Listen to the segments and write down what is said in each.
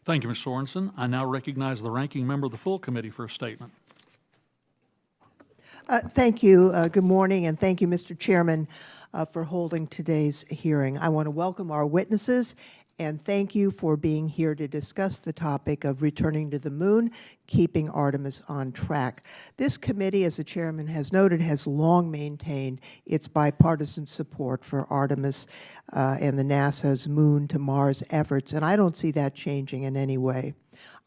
Thank you, Ms. Sorensen. I now recognize the ranking member of the full committee for a statement. Thank you. Good morning, and thank you, Mr. Chairman, for holding today's hearing. I want to welcome our witnesses and thank you for being here to discuss the topic of returning to the moon, keeping Artemis on track. This committee, as the chairman has noted, has long maintained its bipartisan support for Artemis and the NASA's Moon to Mars efforts, and I don't see that changing in any way.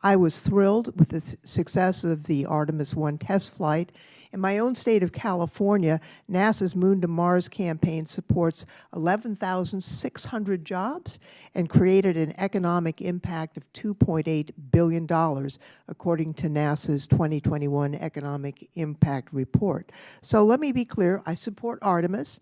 I was thrilled with the success of the Artemis 1 test flight. In my own state of California, NASA's Moon to Mars campaign supports 11,600 jobs and created an economic impact of $2.8 billion, according to NASA's 2021 Economic Impact Report. So let me be clear, I support Artemis,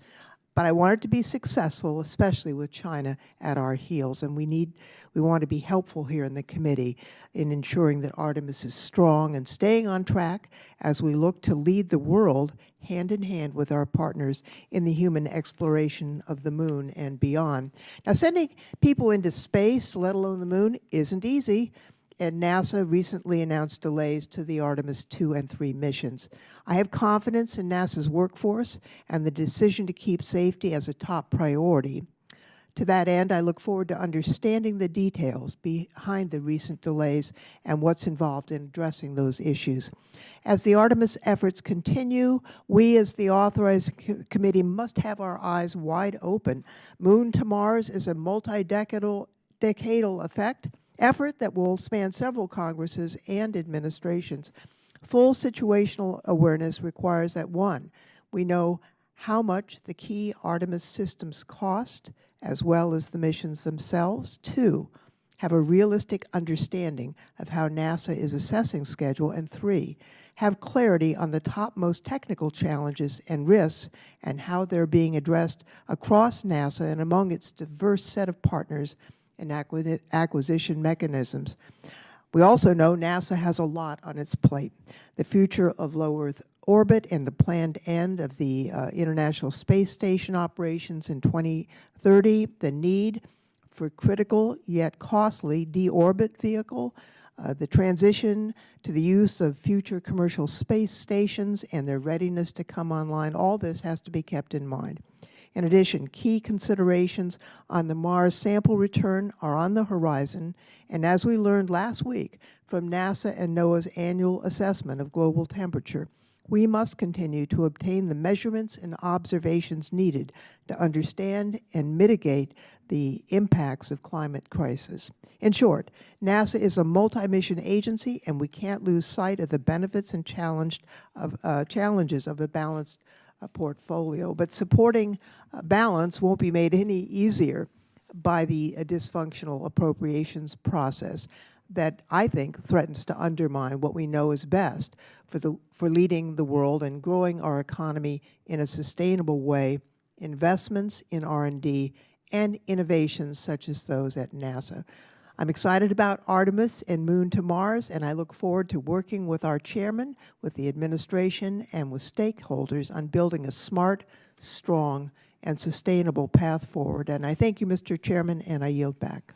but I want it to be successful, especially with China at our heels. And we want to be helpful here in the committee in ensuring that Artemis is strong and staying on track as we look to lead the world hand in hand with our partners in the human exploration of the moon and beyond. Now, sending people into space, let alone the moon, isn't easy. And NASA recently announced delays to the Artemis 2 and 3 missions. I have confidence in NASA's workforce and the decision to keep safety as a top priority. To that end, I look forward to understanding the details behind the recent delays and what's involved in addressing those issues. As the Artemis efforts continue, we as the authorizing committee must have our eyes wide open. Moon to Mars is a multi-decadal effort that will span several Congresses and administrations. Full situational awareness requires that, one, we know how much the key Artemis systems cost, as well as the missions themselves. Two, have a realistic understanding of how NASA is assessing schedule. And three, have clarity on the topmost technical challenges and risks and how they're being addressed across NASA and among its diverse set of partners and acquisition mechanisms. We also know NASA has a lot on its plate. The future of low Earth orbit and the planned end of the International Space Station operations in 2030, the need for critical yet costly deorbit vehicle, the transition to the use of future commercial space stations and their readiness to come online, all this has to be kept in mind. In addition, key considerations on the Mars sample return are on the horizon, and as we learned last week from NASA and NOAA's annual assessment of global temperature, we must continue to obtain the measurements and observations needed to understand and mitigate the impacts of climate crisis. In short, NASA is a multi-mission agency, and we can't lose sight of the benefits and challenges of a balanced portfolio. But supporting balance won't be made any easier by the dysfunctional appropriations process that I think threatens to undermine what we know is best for leading the world and growing our economy in a sustainable way, investments in R&D and innovations such as those at NASA. I'm excited about Artemis and Moon to Mars, and I look forward to working with our chairman, with the administration, and with stakeholders on building a smart, strong, and sustainable path forward. And I thank you, Mr. Chairman, and I yield back.